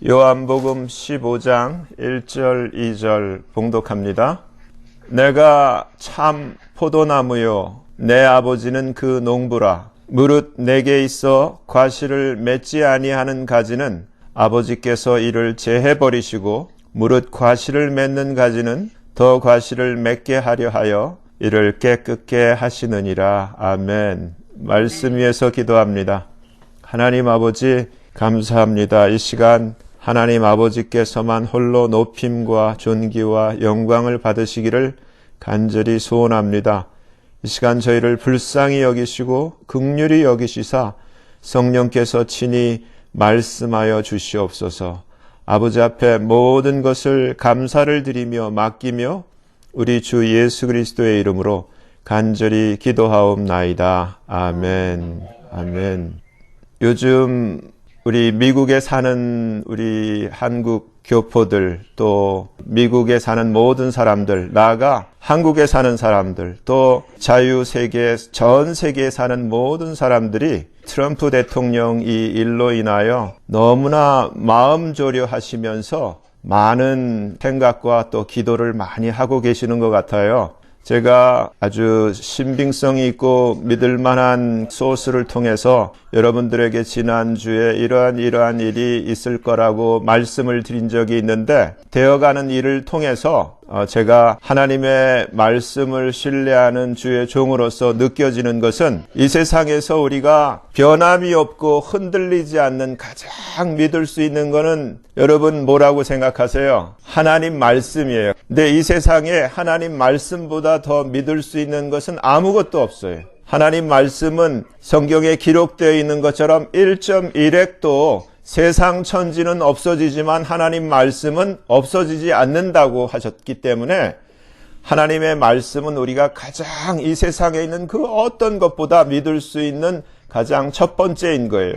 요한복음 15장 1절 2절 봉독합니다. 내가 참 포도나무요 내 아버지는 그 농부라. 무릇 내게 있어 과실을 맺지 아니하는 가지는 아버지께서 이를 제해버리시고 무릇 과실을 맺는 가지는 더 과실을 맺게 하려 하여 이를 깨끗게 하시느니라. 아멘. 말씀 위에서 기도합니다. 하나님 아버지 감사합니다. 이 시간 하나님 아버지께서만 홀로 높임과 존귀와 영광을 받으시기를 간절히 소원합니다. 이 시간 저희를 불쌍히 여기시고 긍휼히 여기시사 성령께서 친히 말씀하여 주시옵소서. 아버지 앞에 모든 것을 감사를 드리며 맡기며 우리 주 예수 그리스도의 이름으로 간절히 기도하옵나이다. 아멘. 아멘. 요즘 우리 미국에 사는 우리 한국 교포들, 또 미국에 사는 모든 사람들, 나아가 한국에 사는 사람들, 또 자유세계, 전 세계에 사는 모든 사람들이 트럼프 대통령 이 일로 인하여 너무나 마음 졸여하시면서 많은 생각과 또 기도를 많이 하고 계시는 것 같아요. 제가 아주 신빙성이 있고 믿을 만한 소스를 통해서 여러분들에게 지난주에 이러한 일이 있을 거라고 말씀을 드린 적이 있는데, 되어가는 일을 통해서 제가 하나님의 말씀을 신뢰하는 주의 종으로서 느껴지는 것은 이 세상에서 우리가 변함이 없고 흔들리지 않는 가장 믿을 수 있는 것은 여러분 뭐라고 생각하세요? 하나님 말씀이에요. 근데 이 세상에 하나님 말씀보다 더 믿을 수 있는 것은 아무것도 없어요. 하나님 말씀은 성경에 기록되어 있는 것처럼 1.1핵도 세상 천지는 없어지지만 하나님 말씀은 없어지지 않는다고 하셨기 때문에 하나님의 말씀은 우리가 가장 이 세상에 있는 그 어떤 것보다 믿을 수 있는 가장 첫 번째인 거예요.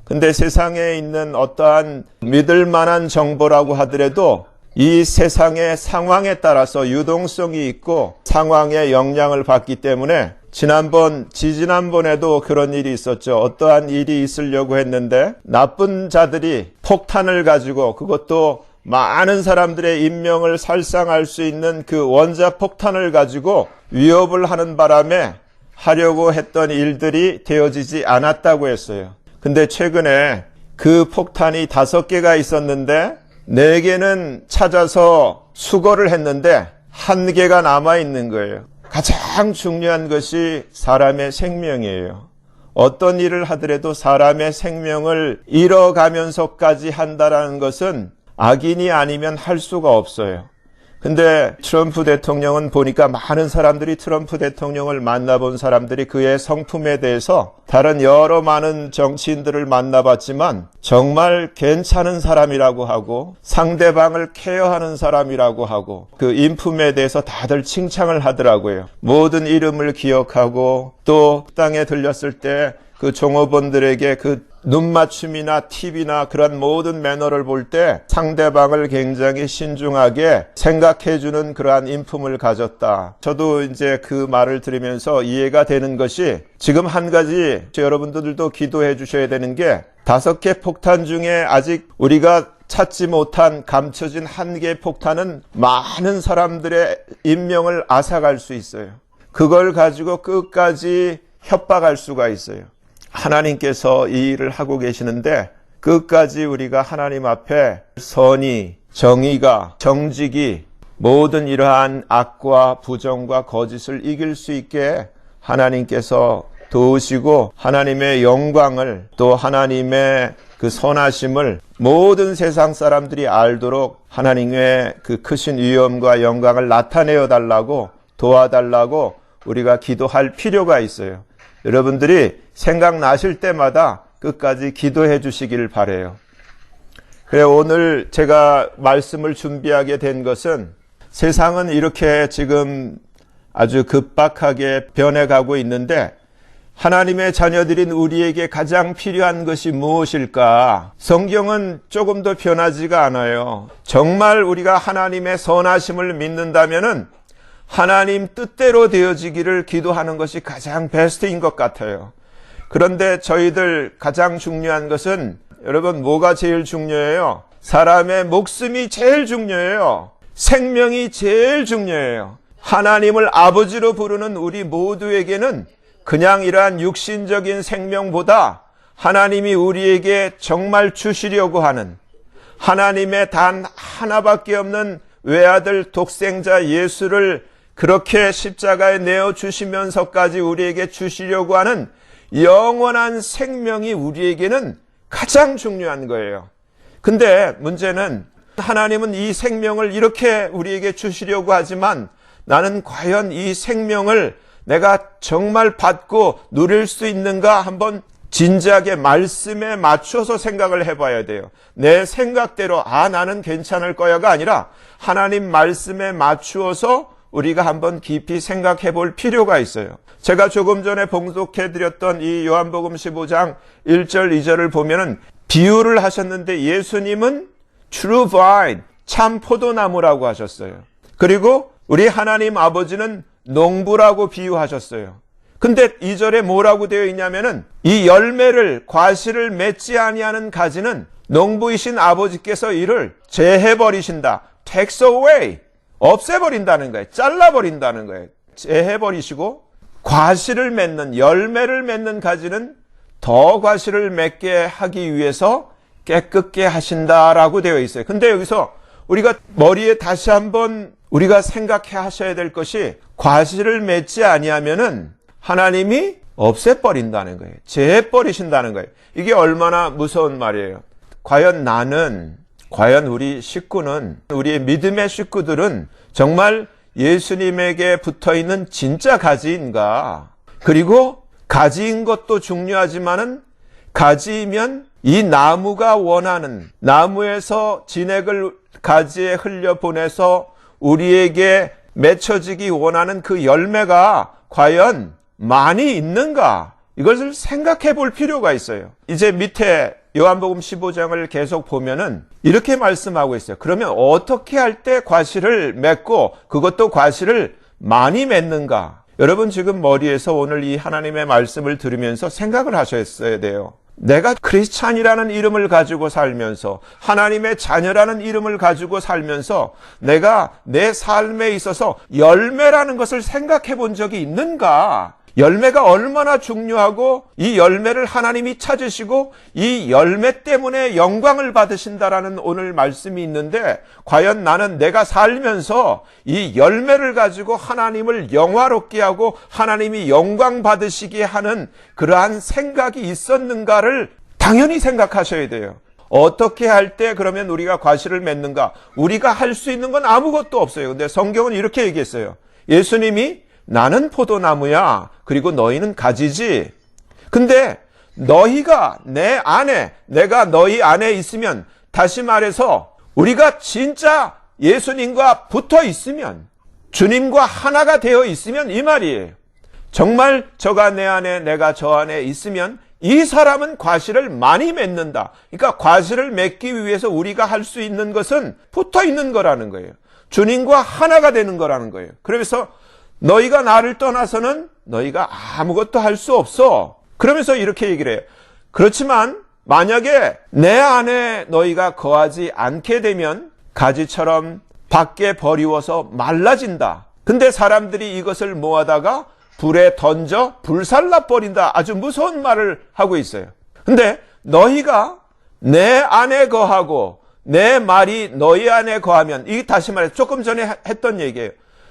근데 세상에 있는 어떠한 믿을 만한 정보라고 하더라도 이 세상의 상황에 따라서 유동성이 있고 상황에 영향을 받기 때문에 지지난번에도 그런 일이 있었죠. 어떠한 일이 있으려고 했는데 나쁜 자들이 폭탄을 가지고, 그것도 많은 사람들의 인명을 살상할 수 있는 그 원자폭탄을 가지고 위협을 하는 바람에 하려고 했던 일들이 되어지지 않았다고 했어요. 근데 최근에 그 폭탄이 5개가 있었는데 4개는 찾아서 수거를 했는데 1개가 남아있는 거예요. 가장 중요한 것이 사람의 생명이에요. 어떤 일을 하더라도 사람의 생명을 잃어가면서까지 한다는 것은 악인이 아니면 할 수가 없어요. 근데 트럼프 대통령은 보니까 많은 사람들이 트럼프 대통령을 만나본 사람들이 그의 성품에 대해서 다른 여러 많은 정치인들을 만나봤지만 정말 괜찮은 사람이라고 하고 상대방을 케어하는 사람이라고 하고 그 인품에 대해서 다들 칭찬을 하더라고요. 모든 이름을 기억하고 또 땅에 들렸을 때 그 종업원들에게 그 눈맞춤이나 팁이나 그런 모든 매너를 볼 때 상대방을 굉장히 신중하게 생각해주는 그러한 인품을 가졌다. 저도 이제 그 말을 들으면서 이해가 되는 것이, 지금 한 가지 여러분들도 기도해 주셔야 되는 게 5개 폭탄 중에 아직 우리가 찾지 못한 감춰진 1개 폭탄은 많은 사람들의 인명을 앗아갈 수 있어요. 그걸 가지고 끝까지 협박할 수가 있어요. 하나님께서 이 일을 하고 계시는데 끝까지 우리가 하나님 앞에 선의, 정의가, 정직이 모든 이러한 악과 부정과 거짓을 이길 수 있게 하나님께서 도우시고 하나님의 영광을, 또 하나님의 그 선하심을 모든 세상 사람들이 알도록 하나님의 그 크신 위엄과 영광을 나타내어 달라고, 도와달라고 우리가 기도할 필요가 있어요. 여러분들이 생각나실 때마다 끝까지 기도해 주시길 바라요. 그래, 오늘 제가 말씀을 준비하게 된 것은, 세상은 이렇게 지금 아주 급박하게 변해가고 있는데 하나님의 자녀들인 우리에게 가장 필요한 것이 무엇일까? 성경은 조금 더 변하지가 않아요. 정말 우리가 하나님의 선하심을 믿는다면은 하나님 뜻대로 되어지기를 기도하는 것이 가장 베스트인 것 같아요. 그런데 저희들 가장 중요한 것은, 여러분 뭐가 제일 중요해요? 사람의 목숨이 제일 중요해요. 생명이 제일 중요해요. 하나님을 아버지로 부르는 우리 모두에게는 그냥 이러한 육신적인 생명보다 하나님이 우리에게 정말 주시려고 하는 하나님의 단 하나밖에 없는 외아들 독생자 예수를 그렇게 십자가에 내어주시면서까지 우리에게 주시려고 하는 영원한 생명이 우리에게는 가장 중요한 거예요. 근데 문제는 하나님은 이 생명을 이렇게 우리에게 주시려고 하지만 나는 과연 이 생명을 내가 정말 받고 누릴 수 있는가 한번 진지하게 말씀에 맞춰서 생각을 해봐야 돼요. 내 생각대로 나는 괜찮을 거야가 아니라 하나님 말씀에 맞추어서 우리가 한번 깊이 생각해 볼 필요가 있어요. 제가 조금 전에 봉독해드렸던 이 요한복음 15장 1절 2절을 보면은 비유를 하셨는데 예수님은 true vine, 참 포도나무라고 하셨어요. 그리고 우리 하나님 아버지는 농부라고 비유하셨어요. 근데 2절에 뭐라고 되어 있냐면은 이 열매를 과실을 맺지 아니하는 가지는 농부이신 아버지께서 이를 제해버리신다. takes away. 없애버린다는 거예요. 잘라버린다는 거예요. 제해버리시고 과실을 맺는 열매를 맺는 가지는 더 과실을 맺게 하기 위해서 깨끗게 하신다라고 되어 있어요. 근데 여기서 우리가 머리에 다시 한번 우리가 생각해 하셔야 될 것이 과실을 맺지 아니하면은 하나님이 없애버린다는 거예요. 제해버리신다는 거예요. 이게 얼마나 무서운 말이에요. 과연 우리 식구는, 우리의 믿음의 식구들은 정말 예수님에게 붙어있는 진짜 가지인가? 그리고 가지인 것도 중요하지만은 가지이면 이 나무가 원하는, 나무에서 진액을 가지에 흘려보내서 우리에게 맺혀지기 원하는 그 열매가 과연 많이 있는가? 이것을 생각해 볼 필요가 있어요. 이제 밑에 요한복음 15장을 계속 보면은 이렇게 말씀하고 있어요. 그러면 어떻게 할 때 과실을 맺고 그것도 과실을 많이 맺는가? 여러분 지금 머리에서 오늘 이 하나님의 말씀을 들으면서 생각을 하셨어야 돼요. 내가 크리스찬이라는 이름을 가지고 살면서 하나님의 자녀라는 이름을 가지고 살면서 내가 내 삶에 있어서 열매라는 것을 생각해 본 적이 있는가? 열매가 얼마나 중요하고 이 열매를 하나님이 찾으시고 이 열매 때문에 영광을 받으신다라는 오늘 말씀이 있는데 과연 나는 내가 살면서 이 열매를 가지고 하나님을 영화롭게 하고 하나님이 영광 받으시게 하는 그러한 생각이 있었는가를 당연히 생각하셔야 돼요. 어떻게 할 때 그러면 우리가 과실을 맺는가? 우리가 할 수 있는 건 아무것도 없어요. 근데 성경은 이렇게 얘기했어요. 예수님이 나는 포도나무야. 그리고 너희는 가지지. 근데 너희가 내 안에, 내가 너희 안에 있으면, 다시 말해서 우리가 진짜 예수님과 붙어 있으면, 주님과 하나가 되어 있으면 이 말이에요. 정말 저가 내 안에, 내가 저 안에 있으면 이 사람은 과실을 많이 맺는다. 그러니까 과실을 맺기 위해서 우리가 할 수 있는 것은 붙어 있는 거라는 거예요. 주님과 하나가 되는 거라는 거예요. 그래서 너희가 나를 떠나서는 너희가 아무것도 할 수 없어. 그러면서 이렇게 얘기를 해요. 그렇지만 만약에 내 안에 너희가 거하지 않게 되면 가지처럼 밖에 버리워서 말라진다. 근데 사람들이 이것을 모아다가 불에 던져 불살라 버린다. 아주 무서운 말을 하고 있어요. 근데 너희가 내 안에 거하고 내 말이 너희 안에 거하면, 이게 다시 말해 조금 전에 했던 얘기예요.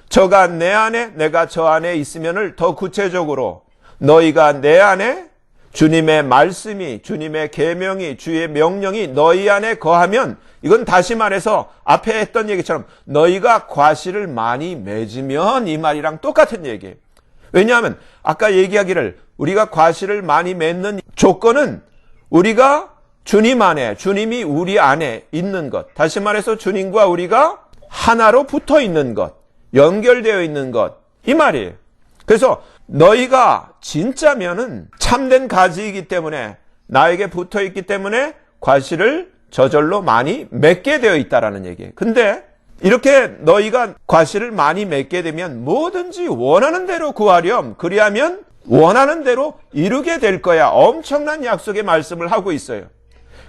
저가 내 안에, 내가 저 안에 있으면을 더 구체적으로 너희가 내 안에, 주님의 말씀이, 주님의 계명이, 주의 명령이 너희 안에 거하면, 이건 다시 말해서 앞에 했던 얘기처럼 너희가 과실을 많이 맺으면 이 말이랑 똑같은 얘기예요. 왜냐하면 아까 얘기하기를 우리가 과실을 많이 맺는 조건은 우리가 주님 안에, 주님이 우리 안에 있는 것, 다시 말해서 주님과 우리가 하나로 붙어 있는 것, 연결되어 있는 것, 이 말이에요. 그래서 너희가 진짜면은 참된 가지이기 때문에, 나에게 붙어 있기 때문에 과실을 저절로 많이 맺게 되어 있다라는 얘기예요. 근데 이렇게 너희가 과실을 많이 맺게 되면 뭐든지 원하는 대로 구하렴. 그리하면 원하는 대로 이루게 될 거야. 엄청난 약속의 말씀을 하고 있어요.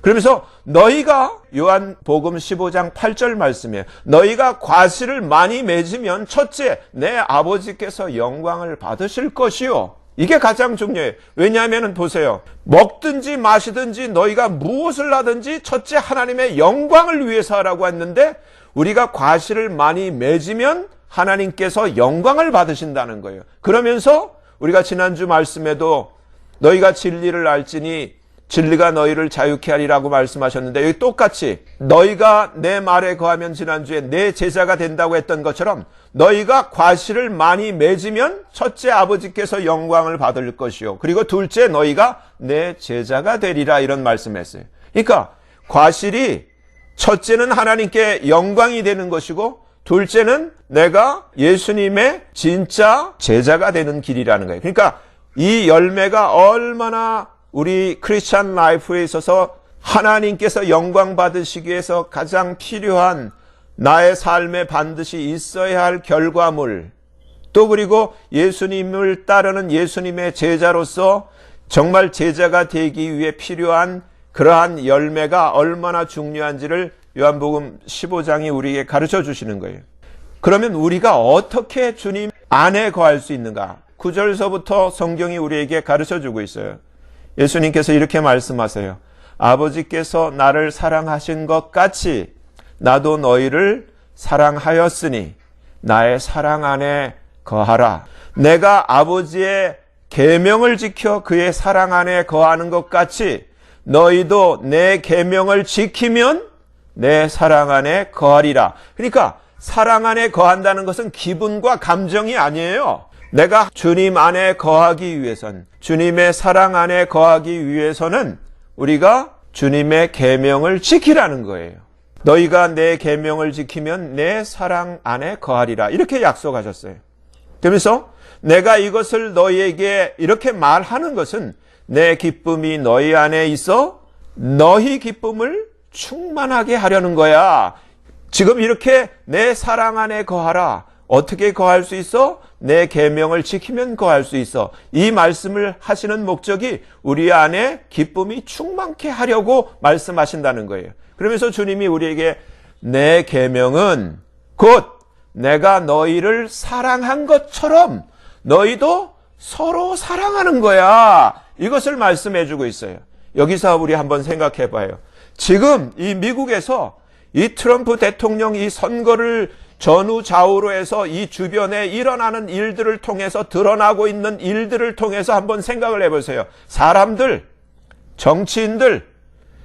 그러면서 너희가 요한복음 15장 8절 말씀이에요. 너희가 과실을 많이 맺으면 첫째 내 아버지께서 영광을 받으실 것이요. 이게 가장 중요해요. 왜냐하면 보세요. 먹든지 마시든지 너희가 무엇을 하든지 첫째 하나님의 영광을 위해서 하라고 했는데 우리가 과실을 많이 맺으면 하나님께서 영광을 받으신다는 거예요. 그러면서 우리가 지난주 말씀에도 너희가 진리를 알지니 진리가 너희를 자유케 하리라고 말씀하셨는데 여기 똑같이 너희가 내 말에 거하면 지난주에 내 제자가 된다고 했던 것처럼 너희가 과실을 많이 맺으면 첫째 아버지께서 영광을 받을 것이요. 그리고 둘째 너희가 내 제자가 되리라 이런 말씀했어요. 그러니까 과실이 첫째는 하나님께 영광이 되는 것이고 둘째는 내가 예수님의 진짜 제자가 되는 길이라는 거예요. 그러니까 이 열매가 얼마나 우리 크리스찬 라이프에 있어서 하나님께서 영광 받으시기 위해서 가장 필요한 나의 삶에 반드시 있어야 할 결과물, 또 그리고 예수님을 따르는 예수님의 제자로서 정말 제자가 되기 위해 필요한 그러한 열매가 얼마나 중요한지를 요한복음 15장이 우리에게 가르쳐 주시는 거예요. 그러면 우리가 어떻게 주님 안에 거할 수 있는가? 9절서부터 성경이 우리에게 가르쳐 주고 있어요. 예수님께서 이렇게 말씀하세요. 아버지께서 나를 사랑하신 것 같이 나도 너희를 사랑하였으니 나의 사랑 안에 거하라. 내가 아버지의 계명을 지켜 그의 사랑 안에 거하는 것 같이 너희도 내 계명을 지키면 내 사랑 안에 거하리라. 그러니까 사랑 안에 거한다는 것은 기분과 감정이 아니에요. 내가 주님 안에 거하기 위해선, 주님의 사랑 안에 거하기 위해서는 우리가 주님의 계명을 지키라는 거예요. 너희가 내 계명을 지키면 내 사랑 안에 거하리라. 이렇게 약속하셨어요. 그러면서 내가 이것을 너희에게 이렇게 말하는 것은 내 기쁨이 너희 안에 있어 너희 기쁨을 충만하게 하려는 거야. 지금 이렇게 내 사랑 안에 거하라. 어떻게 거할 수 있어? 내 계명을 지키면 거할 수 있어. 이 말씀을 하시는 목적이 우리 안에 기쁨이 충만케 하려고 말씀하신다는 거예요. 그러면서 주님이 우리에게 내 계명은 곧 내가 너희를 사랑한 것처럼 너희도 서로 사랑하는 거야. 이것을 말씀해 주고 있어요. 여기서 우리 한번 생각해 봐요. 지금 이 미국에서 이 트럼프 대통령 이 선거를 전후 좌우로 해서 이 주변에 일어나는 일들을 통해서 드러나고 있는 일들을 통해서 한번 생각을 해보세요. 사람들, 정치인들,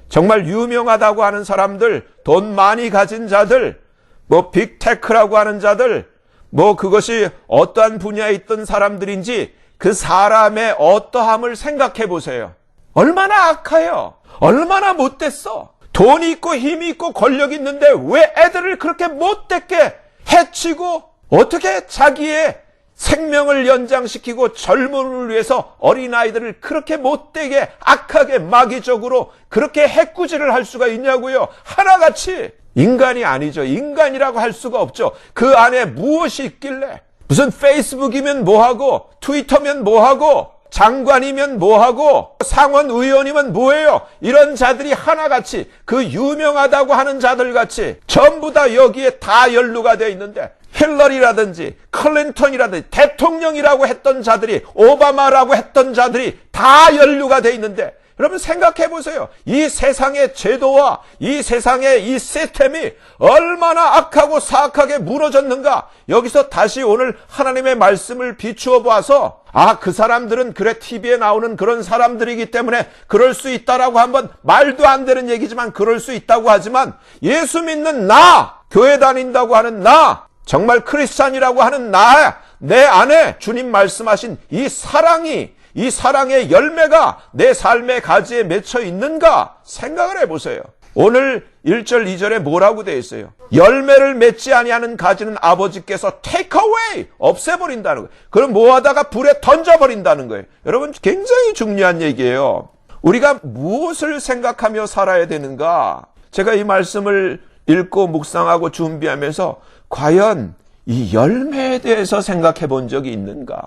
정말 유명하다고 하는 사람들, 돈 많이 가진 자들, 뭐 빅테크라고 하는 자들, 뭐 그것이 어떠한 분야에 있던 사람들인지 그 사람의 어떠함을 생각해 보세요. 얼마나 악해요. 얼마나 못됐어. 돈이 있고 힘이 있고 권력이 있는데 왜 애들을 그렇게 못되게 해치고 어떻게 자기의 생명을 연장시키고 젊음을 위해서 어린아이들을 그렇게 못되게 악하게 마귀적으로 그렇게 해꾸지를 할 수가 있냐고요. 하나같이 인간이 아니죠. 인간이라고 할 수가 없죠. 그 안에 무엇이 있길래 무슨 페이스북이면 뭐하고 트위터면 뭐하고 장관이면 뭐하고 상원 의원이면 뭐예요. 이런 자들이 하나같이 그 유명하다고 하는 자들같이 전부 다 여기에 다 연루가 되어 있는데 힐러리라든지 클린턴이라든지 대통령이라고 했던 자들이 오바마라고 했던 자들이 다 연루가 되어 있는데 여러분 생각해 보세요. 이 세상의 제도와 이 세상의 이 시스템이 얼마나 악하고 사악하게 무너졌는가. 여기서 다시 오늘 하나님의 말씀을 비추어 보아서 그 사람들은 그래 TV에 나오는 그런 사람들이기 때문에 그럴 수 있다라고 한번 말도 안 되는 얘기지만 그럴 수 있다고 하지만 예수 믿는 나, 교회 다닌다고 하는 나, 정말 크리스찬이라고 하는 나, 내 안에 주님 말씀하신 이 사랑의 열매가 내 삶의 가지에 맺혀 있는가 생각을 해보세요. 오늘 1절 2절에 뭐라고 되어 있어요? 열매를 맺지 아니하는 가지는 아버지께서 take away, 없애버린다는 거예요. 그럼 뭐하다가 불에 던져버린다는 거예요. 여러분 굉장히 중요한 얘기예요. 우리가 무엇을 생각하며 살아야 되는가? 제가 이 말씀을 읽고 묵상하고 준비하면서 과연 이 열매에 대해서 생각해 본 적이 있는가?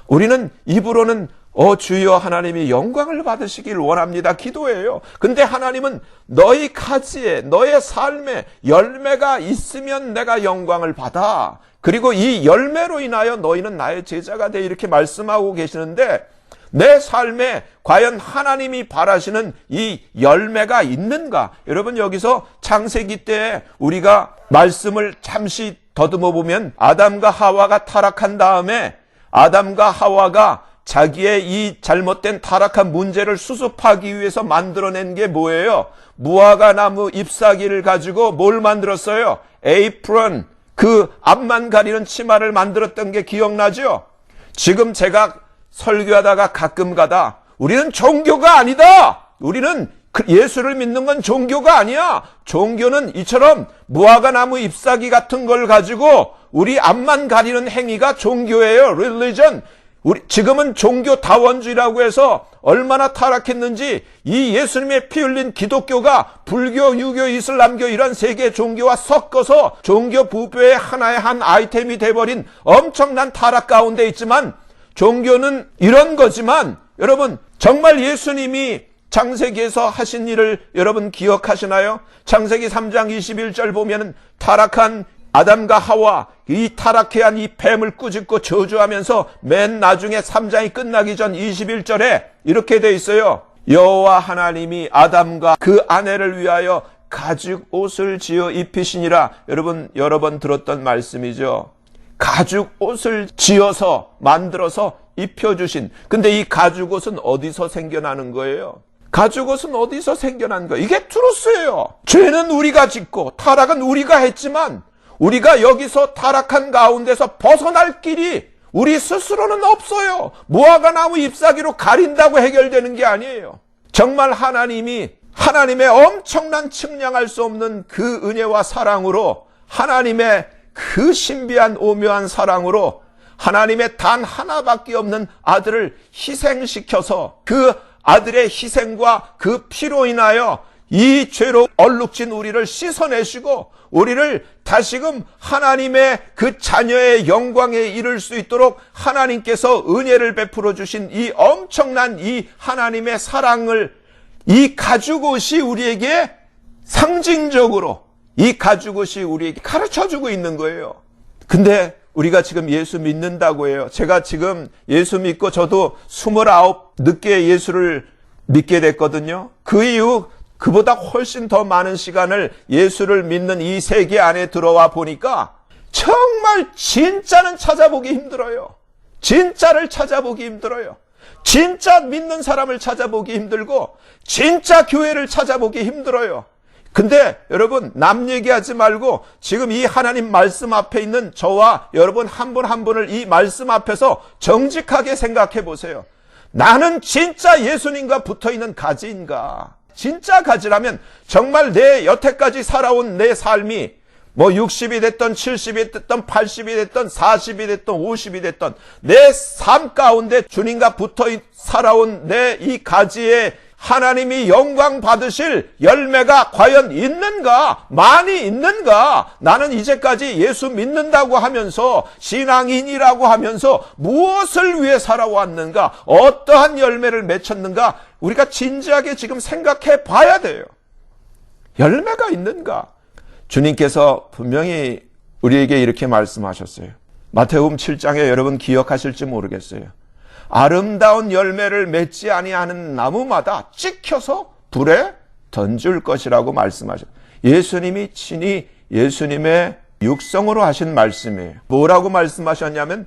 우리는 입으로는 주여 하나님이 영광을 받으시길 원합니다. 기도해요. 근데 하나님은 너희 가지에, 너의 삶에 열매가 있으면 내가 영광을 받아. 그리고 이 열매로 인하여 너희는 나의 제자가 돼. 이렇게 말씀하고 계시는데 내 삶에 과연 하나님이 바라시는 이 열매가 있는가? 여러분, 여기서 창세기 때 우리가 말씀을 잠시 더듬어 보면 아담과 하와가 타락한 다음에 아담과 하와가 자기의 이 잘못된 타락한 문제를 수습하기 위해서 만들어낸 게 뭐예요? 무화과 나무 잎사귀를 가지고 뭘 만들었어요? 에이프런, 그 앞만 가리는 치마를 만들었던 게 기억나죠? 지금 제가 설교하다가 가끔 가다 우리는 종교가 아니다. 우리는 예수를 믿는 건 종교가 아니야. 종교는 이처럼 무화과 나무 잎사귀 같은 걸 가지고 우리 앞만 가리는 행위가 종교예요. religion. 지금은 종교다원주의라고 해서 얼마나 타락했는지 이 예수님의 피 흘린 기독교가 불교, 유교, 이슬람교 이런 세계 종교와 섞어서 종교 부패의 하나의 한 아이템이 돼버린 엄청난 타락 가운데 있지만 종교는 이런 거지만 여러분 정말 예수님이 창세기에서 하신 일을 여러분 기억하시나요? 창세기 3장 21절 보면 타락한 아담과 하와 이 타락해한 이 뱀을 꾸짖고 저주하면서 맨 나중에 3장이 끝나기 전 21절에 이렇게 돼 있어요. 여호와 하나님이 아담과 그 아내를 위하여 가죽 옷을 지어 입히시니라. 여러분 여러 번 들었던 말씀이죠. 가죽 옷을 지어서 만들어서 입혀주신. 근데 이 가죽 옷은 어디서 생겨나는 거예요? 가죽 옷은 어디서 생겨난 거예요? 이게 트루스예요. 죄는 우리가 짓고 타락은 우리가 했지만 우리가 여기서 타락한 가운데서 벗어날 길이 우리 스스로는 없어요. 무화과 나무 잎사귀로 가린다고 해결되는 게 아니에요. 정말 하나님이 하나님의 엄청난 측량할 수 없는 그 은혜와 사랑으로 하나님의 그 신비한 오묘한 사랑으로 하나님의 단 하나밖에 없는 아들을 희생시켜서 그 아들의 희생과 그 피로 인하여 이 죄로 얼룩진 우리를 씻어내시고 우리를 다시금 하나님의 그 자녀의 영광에 이를 수 있도록 하나님께서 은혜를 베풀어 주신 이 엄청난 이 하나님의 사랑을 이 가죽옷이 우리에게 상징적으로 이 가죽옷이 우리에게 가르쳐주고 있는 거예요. 근데 우리가 지금 예수 믿는다고 해요. 제가 지금 예수 믿고 저도 29 늦게 예수를 믿게 됐거든요. 그 이후 그보다 훨씬 더 많은 시간을 예수를 믿는 이 세계 안에 들어와 보니까 정말 진짜는 찾아보기 힘들어요. 진짜를 찾아보기 힘들어요. 진짜 믿는 사람을 찾아보기 힘들고 진짜 교회를 찾아보기 힘들어요. 근데 여러분 남 얘기하지 말고 지금 이 하나님 말씀 앞에 있는 저와 여러분 한 분 한 분을 이 말씀 앞에서 정직하게 생각해 보세요. 나는 진짜 예수님과 붙어있는 가지인가? 진짜 가지라면 정말 내 여태까지 살아온 내 삶이 뭐 60이 됐던 70이 됐던 80이 됐던 40이 됐던 50이 됐던 내 삶 가운데 주님과 붙어 살아온 내 이 가지에 하나님이 영광 받으실 열매가 과연 있는가? 많이 있는가? 나는 이제까지 예수 믿는다고 하면서 신앙인이라고 하면서 무엇을 위해 살아왔는가? 어떠한 열매를 맺혔는가? 우리가 진지하게 지금 생각해 봐야 돼요. 열매가 있는가? 주님께서 분명히 우리에게 이렇게 말씀하셨어요. 마태복음 7장에 여러분 기억하실지 모르겠어요. 아름다운 열매를 맺지 아니하는 나무마다 찍혀서 불에 던질 것이라고 말씀하셨어요. 예수님이 친히 예수님의 육성으로 하신 말씀이에요. 뭐라고 말씀하셨냐면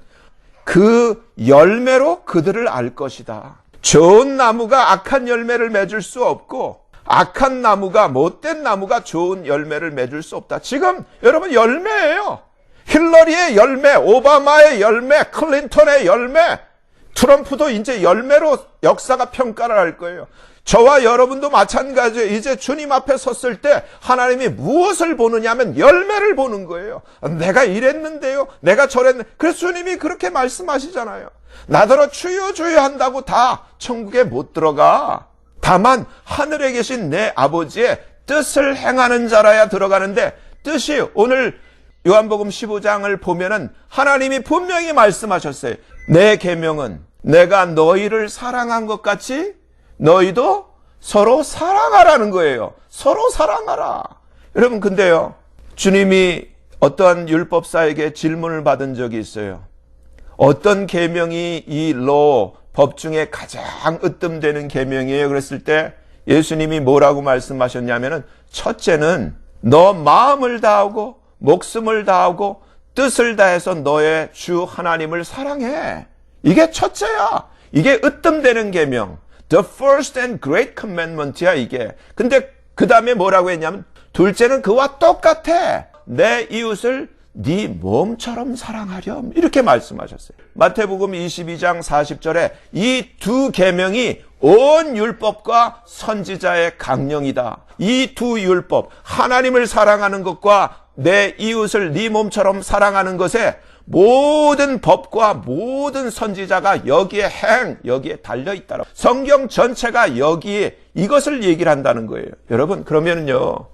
그 열매로 그들을 알 것이다. 좋은 나무가 악한 열매를 맺을 수 없고 악한 나무가 못된 나무가 좋은 열매를 맺을 수 없다. 지금 여러분 열매예요. 힐러리의 열매, 오바마의 열매, 클린턴의 열매, 트럼프도 이제 열매로 역사가 평가를 할 거예요. 저와 여러분도 마찬가지예요. 이제 주님 앞에 섰을 때 하나님이 무엇을 보느냐 하면 열매를 보는 거예요. 내가 이랬는데요. 내가 저랬는데. 그래서 주님이 그렇게 말씀하시잖아요. 나더러 주여 주여 한다고 다 천국에 못 들어가. 다만 하늘에 계신 내 아버지의 뜻을 행하는 자라야 들어가는데 뜻이 오늘 요한복음 15장을 보면은 하나님이 분명히 말씀하셨어요. 내 계명은 내가 너희를 사랑한 것 같이 너희도 서로 사랑하라는 거예요. 서로 사랑하라. 여러분, 근데요, 주님이 어떠한 율법사에게 질문을 받은 적이 있어요. 어떤 계명이 이 법 중에 가장 으뜸되는 계명이에요? 그랬을 때 예수님이 뭐라고 말씀하셨냐면은, 첫째는 너 마음을 다하고 목숨을 다하고 뜻을 다해서 너의 주 하나님을 사랑해. 이게 첫째야. 이게 으뜸되는 계명. The first and great commandment야, 이게. 근데 그 다음에 뭐라고 했냐면, 둘째는 그와 똑같아. 내 이웃을 네 몸처럼 사랑하렴. 이렇게 말씀하셨어요. 마태복음 22장 40절에 이 두 계명이 온 율법과 선지자의 강령이다. 이 두 율법, 하나님을 사랑하는 것과 내 이웃을 네 몸처럼 사랑하는 것에 모든 법과 모든 선지자가 여기에 달려있다. 성경 전체가 여기에 이것을 얘기를 한다는 거예요. 여러분, 그러면은요,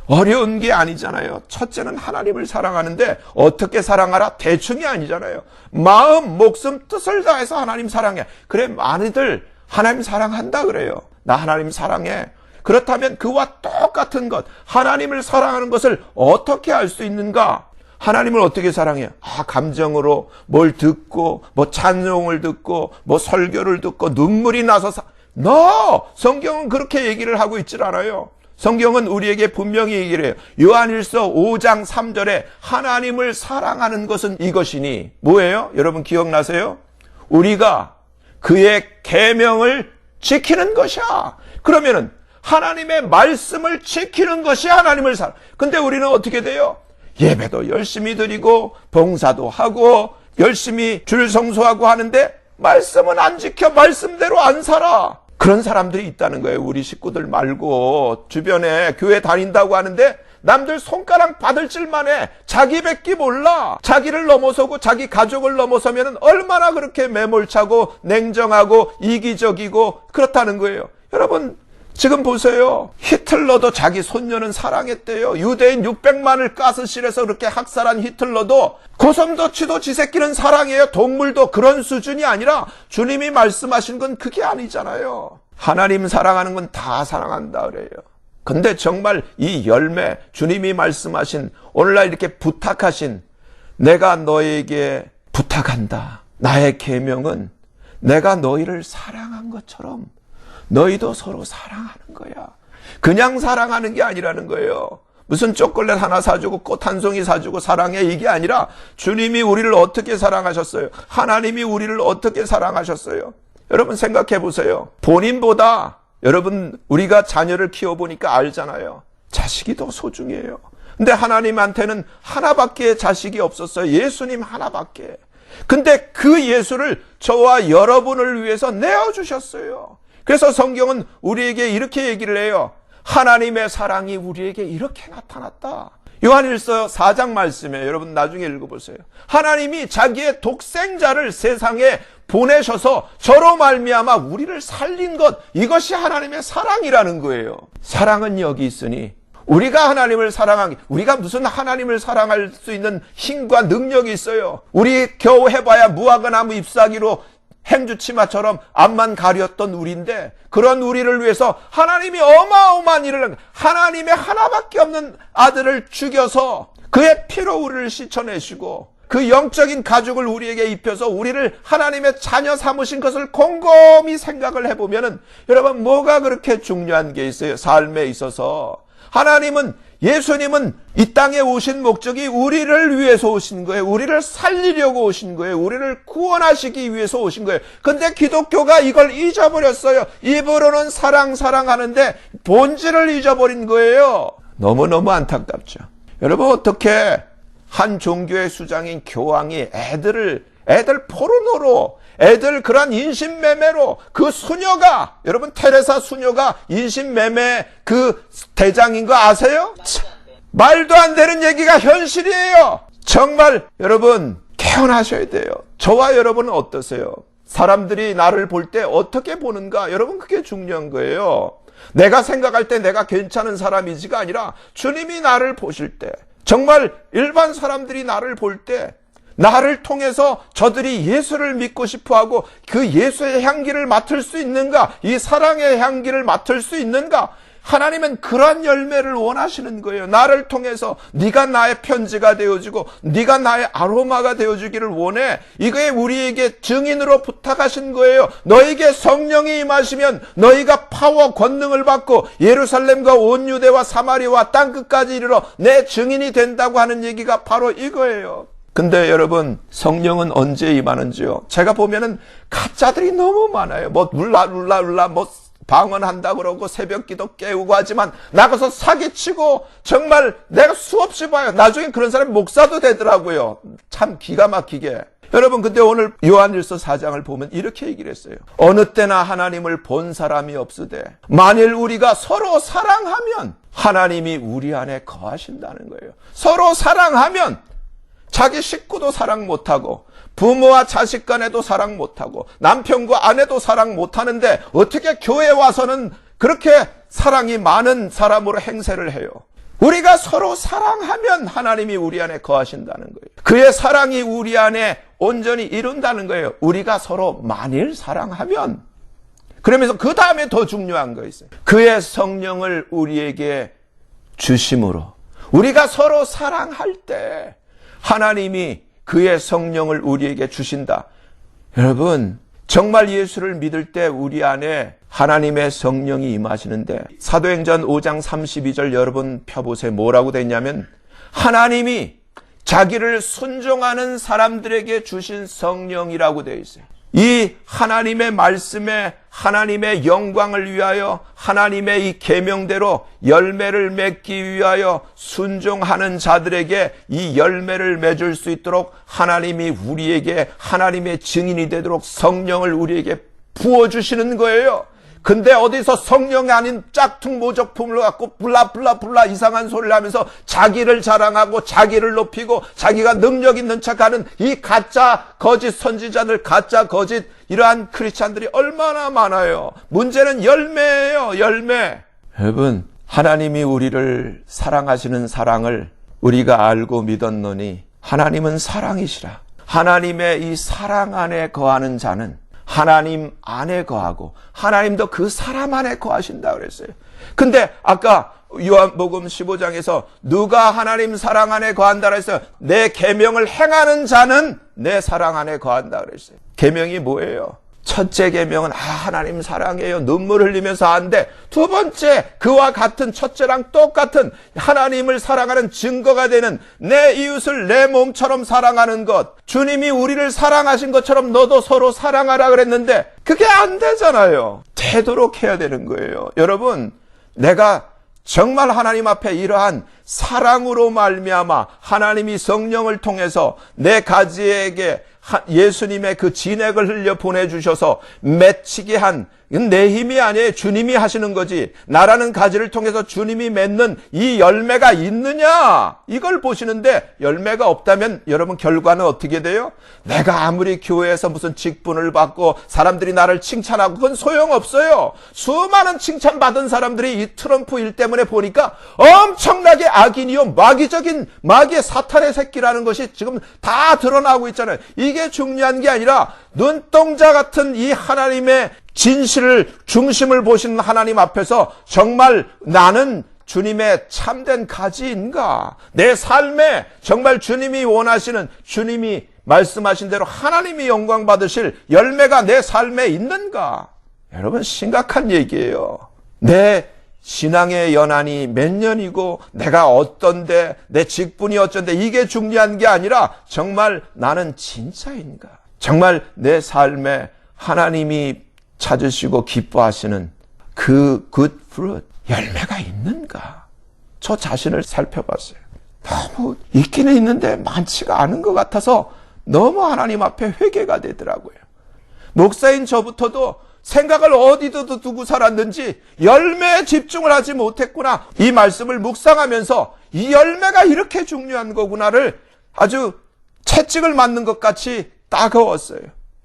어려운 게 아니잖아요. 첫째는 하나님을 사랑하는데 어떻게 사랑하라? 대충이 아니잖아요. 마음, 목숨, 뜻을 다해서 하나님 사랑해. 그래, 많이들 하나님 사랑한다 그래요. 나 하나님 사랑해. 그렇다면 그와 똑같은 것, 하나님을 사랑하는 것을 어떻게 알 수 있는가? 하나님을 어떻게 사랑해요? 감정으로 뭘 듣고, 찬송을 듣고, 설교를 듣고, 눈물이 나서 성경은 그렇게 얘기를 하고 있질 않아요. 성경은 우리에게 분명히 얘기를 해요. 요한일서 5장 3절에 하나님을 사랑하는 것은 이것이니, 뭐예요? 여러분 기억나세요? 우리가 그의 계명을 지키는 것이야. 그러면은 하나님의 말씀을 지키는 것이 하나님을 사랑. 근데 우리는 어떻게 돼요? 예배도 열심히 드리고 봉사도 하고 열심히 줄 성수하고 하는데 말씀은 안 지켜, 말씀대로 안 살아. 그런 사람들이 있다는 거예요. 우리 식구들 말고 주변에 교회 다닌다고 하는데 남들 손가락 받을 줄만 해. 자기밖에 몰라. 자기를 넘어서고 자기 가족을 넘어서면 얼마나 그렇게 매몰차고 냉정하고 이기적이고 그렇다는 거예요. 여러분, 지금 보세요. 히틀러도 자기 손녀는 사랑했대요. 유대인 600만을 가스실에서 그렇게 학살한 히틀러도 고슴도치도 지 새끼는 사랑해요. 동물도. 그런 수준이 아니라 주님이 말씀하신 건 그게 아니잖아요. 하나님 사랑하는 건 다 사랑한다 그래요. 근데 정말 이 열매, 주님이 말씀하신, 오늘날 이렇게 부탁하신, 내가 너에게 부탁한다. 나의 계명은 내가 너희를 사랑한 것처럼 너희도 서로 사랑하는 거야. 그냥 사랑하는 게 아니라는 거예요. 무슨 초콜릿 하나 사주고 꽃 한 송이 사주고 사랑해, 이게 아니라 주님이 우리를 어떻게 사랑하셨어요? 하나님이 우리를 어떻게 사랑하셨어요? 여러분 생각해 보세요. 본인보다 여러분 우리가 자녀를 키워보니까 알잖아요. 자식이 더 소중해요. 근데 하나님한테는 하나밖에 자식이 없었어요. 예수님 하나밖에. 근데 그 예수를 저와 여러분을 위해서 내어주셨어요. 그래서 성경은 우리에게 이렇게 얘기를 해요. 하나님의 사랑이 우리에게 이렇게 나타났다. 요한일서 4장 말씀에 여러분 나중에 읽어보세요. 하나님이 자기의 독생자를 세상에 보내셔서 저로 말미암아 우리를 살린 것, 이것이 하나님의 사랑이라는 거예요. 사랑은 여기 있으니 우리가 하나님을 사랑하기, 우리가 무슨 하나님을 사랑할 수 있는 힘과 능력이 있어요. 우리 겨우 해봐야 무화과나무 잎사귀로 행주치마처럼 앞만 가렸던 우리인데, 그런 우리를 위해서 하나님이 어마어마한 일을 한 거예요. 하나님의 하나밖에 없는 아들을 죽여서 그의 피로 우리를 씻어내시고 그 영적인 가죽을 우리에게 입혀서 우리를 하나님의 자녀 삼으신 것을 곰곰이 생각을 해보면은 여러분 뭐가 그렇게 중요한 게 있어요? 삶에 있어서 예수님은 이 땅에 오신 목적이 우리를 위해서 오신 거예요. 우리를 살리려고 오신 거예요. 우리를 구원하시기 위해서 오신 거예요. 근데 기독교가 이걸 잊어버렸어요. 입으로는 사랑하는데 본질을 잊어버린 거예요. 너무너무 안타깝죠. 여러분 어떻게 한 종교의 수장인 교황이 애들 포르노로, 애들 그런 인신매매로, 그 수녀가, 여러분 테레사 수녀가 인신매매 그 대장인 거 아세요? 말도 안 되는 얘기가 현실이에요. 정말 여러분 깨어나셔야 돼요. 저와 여러분은 어떠세요? 사람들이 나를 볼 때 어떻게 보는가? 여러분 그게 중요한 거예요. 내가 생각할 때 내가 괜찮은 사람이지가 아니라 주님이 나를 보실 때, 정말 일반 사람들이 나를 볼 때 나를 통해서 저들이 예수를 믿고 싶어하고 그 예수의 향기를 맡을 수 있는가? 이 사랑의 향기를 맡을 수 있는가? 하나님은 그러한 열매를 원하시는 거예요. 나를 통해서 네가 나의 편지가 되어주고 네가 나의 아로마가 되어주기를 원해. 이거에 우리에게 증인으로 부탁하신 거예요. 너에게 성령이 임하시면 너희가 파워 권능을 받고 예루살렘과 온 유대와 사마리아와 땅끝까지 이르러 내 증인이 된다고 하는 얘기가 바로 이거예요. 근데 여러분, 성령은 언제 임하는지요? 제가 보면은 가짜들이 너무 많아요. 뭐 룰라 뭐 방언한다 그러고 새벽기도 깨우고 하지만 나가서 사기치고 정말 내가 수없이 봐요. 나중에 그런 사람이 목사도 되더라고요. 참 기가 막히게. 여러분, 근데 오늘 요한일서 4장을 보면 이렇게 얘기를 했어요. 어느 때나 하나님을 본 사람이 없으되 만일 우리가 서로 사랑하면 하나님이 우리 안에 거하신다는 거예요. 서로 사랑하면 자기 식구도 사랑 못하고 부모와 자식 간에도 사랑 못하고 남편과 아내도 사랑 못하는데 어떻게 교회에 와서는 그렇게 사랑이 많은 사람으로 행세를 해요? 우리가 서로 사랑하면 하나님이 우리 안에 거하신다는 거예요. 그의 사랑이 우리 안에 온전히 이룬다는 거예요. 우리가 서로 만일 사랑하면. 그러면서 그 다음에 더 중요한 거 있어요. 그의 성령을 우리에게 주심으로 우리가 서로 사랑할 때 하나님이 그의 성령을 우리에게 주신다. 여러분, 정말 예수를 믿을 때 우리 안에 하나님의 성령이 임하시는데 사도행전 5장 32절 여러분 펴보세요. 뭐라고 돼 있냐면 하나님이 자기를 순종하는 사람들에게 주신 성령이라고 되어 있어요. 이 하나님의 말씀에 하나님의 영광을 위하여 하나님의 이 계명대로 열매를 맺기 위하여 순종하는 자들에게 이 열매를 맺을 수 있도록 하나님이 우리에게 하나님의 증인이 되도록 성령을 우리에게 부어주시는 거예요. 근데 어디서 성령이 아닌 짝퉁 모적품을 갖고 블라 이상한 소리를 하면서 자기를 자랑하고 자기를 높이고 자기가 능력 있는 척하는 이 가짜 거짓 선지자들, 가짜 거짓 이러한 크리스찬들이 얼마나 많아요. 문제는 열매예요. 열매. 여러분, 하나님이 우리를 사랑하시는 사랑을 우리가 알고 믿었노니 하나님은 사랑이시라. 하나님의 이 사랑 안에 거하는 자는 하나님 안에 거하고 하나님도 그 사람 안에 거하신다 그랬어요. 근데 아까 요한복음 15장에서 누가 하나님 사랑 안에 거한다 그랬어요. 내 계명을 행하는 자는 내 사랑 안에 거한다 그랬어요. 계명이 뭐예요? 첫째 계명은 하나님 사랑해요. 눈물 흘리면서 하는데 두 번째 그와 같은 첫째랑 똑같은 하나님을 사랑하는 증거가 되는 내 이웃을 내 몸처럼 사랑하는 것. 주님이 우리를 사랑하신 것처럼 너도 서로 사랑하라 그랬는데 그게 안 되잖아요. 되도록 해야 되는 거예요. 여러분, 내가 정말 하나님 앞에 이러한 사랑으로 말미암아 하나님이 성령을 통해서 내 가지에게 예수님의 그 진액을 흘려 보내주셔서 맺히게 한 내 힘이 아니에요. 주님이 하시는 거지. 나라는 가지를 통해서 주님이 맺는 이 열매가 있느냐? 이걸 보시는데 열매가 없다면 여러분 결과는 어떻게 돼요? 내가 아무리 교회에서 무슨 직분을 받고 사람들이 나를 칭찬하고 그건 소용없어요. 수많은 칭찬받은 사람들이 이 트럼프 일 때문에 보니까 엄청나게 악인이요 마귀의 사탄의 새끼라는 것이 지금 다 드러나고 있잖아요. 이게 중요한 게 아니라 눈동자 같은 이 하나님의 진실을 중심을 보시는 하나님 앞에서 정말 나는 주님의 참된 가지인가? 내 삶에 정말 주님이 원하시는, 주님이 말씀하신 대로 하나님이 영광 받으실 열매가 내 삶에 있는가? 여러분, 심각한 얘기예요. 내 신앙의 연한이 몇 년이고 내가 어떤데 내 직분이 어쩐데 이게 중요한 게 아니라 정말 나는 진짜인가? 정말 내 삶에 하나님이 찾으시고 기뻐하시는 그 good fruit, 열매가 있는가? 저 자신을 살펴봤어요. 너무 있기는 있는데 많지가 않은 것 같아서 너무 하나님 앞에 회개가 되더라고요. 목사인 저부터도 생각을 어디도 두고 살았는지 열매에 집중을 하지 못했구나. 이 말씀을 묵상하면서 이 열매가 이렇게 중요한 거구나를 아주 채찍을 맞는 것 같이 따가웠어요.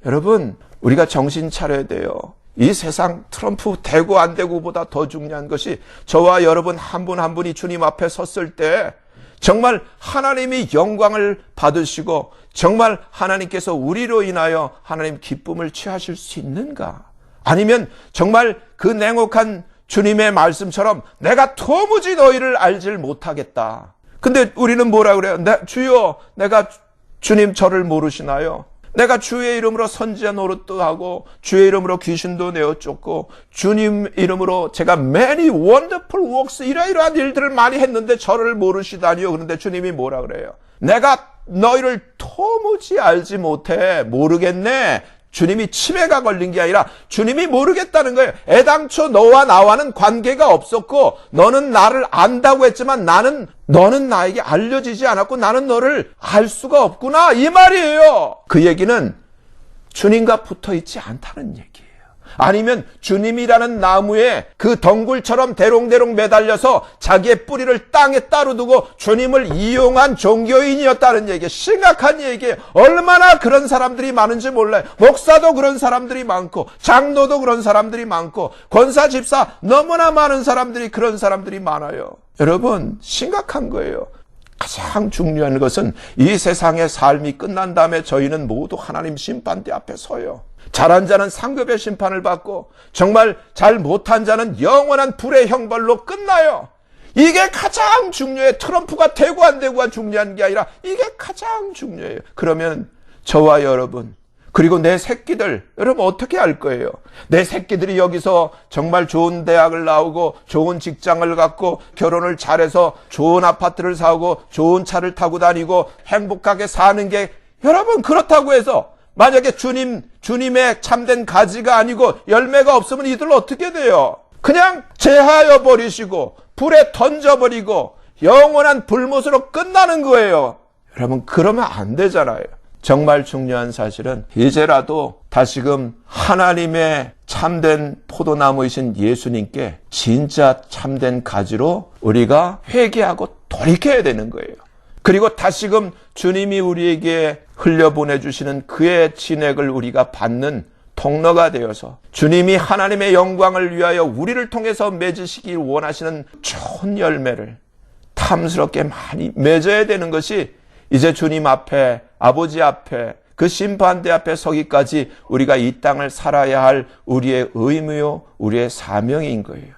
여러분, 우리가 정신 차려야 돼요. 이 세상 트럼프 되고 안 되고보다 더 중요한 것이 저와 여러분 한 분 한 분이 주님 앞에 섰을 때 정말 하나님이 영광을 받으시고 정말 하나님께서 우리로 인하여 하나님 기쁨을 취하실 수 있는가? 아니면 정말 그 냉혹한 주님의 말씀처럼 내가 도무지 너희를 알질 못하겠다. 근데 우리는 뭐라 그래요? 주여, 내가 주님 저를 모르시나요? 내가 주의 이름으로 선지자 노릇도 하고 주의 이름으로 귀신도 내어 쫓고 주님 이름으로 제가 many wonderful works 이러이러한 일들을 많이 했는데 저를 모르시다니요. 그런데 주님이 뭐라 그래요? 내가 너희를 도무지 알지 못해. 모르겠네. 주님이 치매가 걸린 게 아니라 주님이 모르겠다는 거예요. 애당초 너와 나와는 관계가 없었고 너는 나를 안다고 했지만 너는 나에게 알려지지 않았고 나는 너를 알 수가 없구나 이 말이에요. 그 얘기는 주님과 붙어 있지 않다는 얘기예요. 아니면 주님이라는 나무에 그 덩굴처럼 대롱대롱 매달려서 자기의 뿌리를 땅에 따로 두고 주님을 이용한 종교인이었다는 얘기예요. 심각한 얘기예요. 얼마나 그런 사람들이 많은지 몰라요. 목사도 그런 사람들이 많고 장로도 그런 사람들이 많고 권사 집사 너무나 많은 사람들이 그런 사람들이 많아요. 여러분 심각한 거예요. 가장 중요한 것은 이 세상의 삶이 끝난 다음에 저희는 모두 하나님 심판대 앞에 서요. 잘한 자는 상급의 심판을 받고 정말 잘 못한 자는 영원한 불의 형벌로 끝나요. 이게 가장 중요해요. 트럼프가 되고 안 되고가 중요한 게 아니라 이게 가장 중요해요. 그러면 저와 여러분 그리고 내 새끼들 여러분 어떻게 할 거예요? 내 새끼들이 여기서 정말 좋은 대학을 나오고 좋은 직장을 갖고 결혼을 잘해서 좋은 아파트를 사고 좋은 차를 타고 다니고 행복하게 사는 게 여러분 그렇다고 해서 만약에 주님의 참된 가지가 아니고 열매가 없으면 이들 어떻게 돼요? 그냥 제하여 버리시고 불에 던져버리고 영원한 불못으로 끝나는 거예요. 여러분 그러면 안 되잖아요. 정말 중요한 사실은 이제라도 다시금 하나님의 참된 포도나무이신 예수님께 진짜 참된 가지로 우리가 회개하고 돌이켜야 되는 거예요. 그리고 다시금 주님이 우리에게 흘려보내주시는 그의 진액을 우리가 받는 통로가 되어서 주님이 하나님의 영광을 위하여 우리를 통해서 맺으시길 원하시는 좋은 열매를 탐스럽게 많이 맺어야 되는 것이 이제 주님 앞에 아버지 앞에 그 심판대 앞에 서기까지 우리가 이 땅을 살아야 할 우리의 의무요 우리의 사명인 거예요.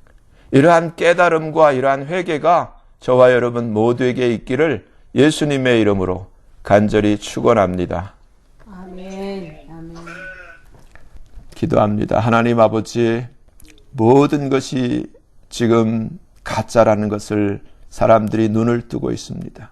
이러한 깨달음과 이러한 회개가 저와 여러분 모두에게 있기를 예수님의 이름으로 간절히 축원합니다. 아멘. 아멘. 기도합니다. 하나님 아버지, 모든 것이 지금 가짜라는 것을 사람들이 눈을 뜨고 있습니다.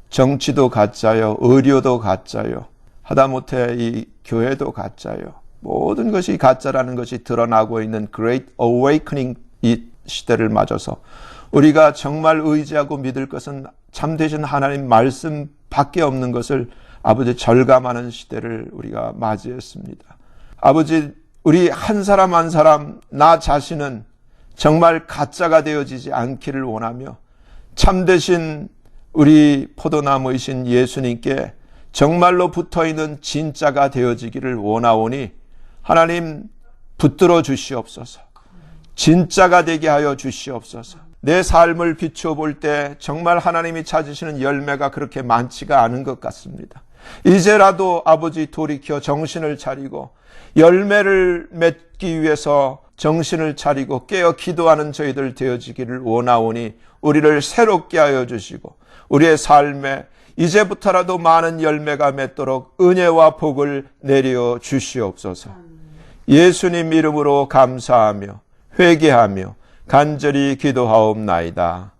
정치도 가짜요, 의료도 가짜요, 하다못해 이 교회도 가짜요. 모든 것이 가짜라는 것이 드러나고 있는 Great Awakening 이 시대를 맞아서 우리가 정말 의지하고 믿을 것은 참되신 하나님 말씀 밖에 없는 것을 아버지 절감하는 시대를 우리가 맞이했습니다. 아버지, 우리 한 사람 한 사람 나 자신은 정말 가짜가 되어지지 않기를 원하며 참되신 우리 포도나무이신 예수님께 정말로 붙어있는 진짜가 되어지기를 원하오니 하나님 붙들어 주시옵소서. 진짜가 되게 하여 주시옵소서. 내 삶을 비추어 볼 때 정말 하나님이 찾으시는 열매가 그렇게 많지가 않은 것 같습니다. 이제라도 아버지 돌이켜 정신을 차리고 열매를 맺기 위해서 정신을 차리고 깨어 기도하는 저희들 되어지기를 원하오니 우리를 새롭게 하여 주시고 우리의 삶에 이제부터라도 많은 열매가 맺도록 은혜와 복을 내려 주시옵소서. 예수님 이름으로 감사하며 회개하며 간절히 기도하옵나이다.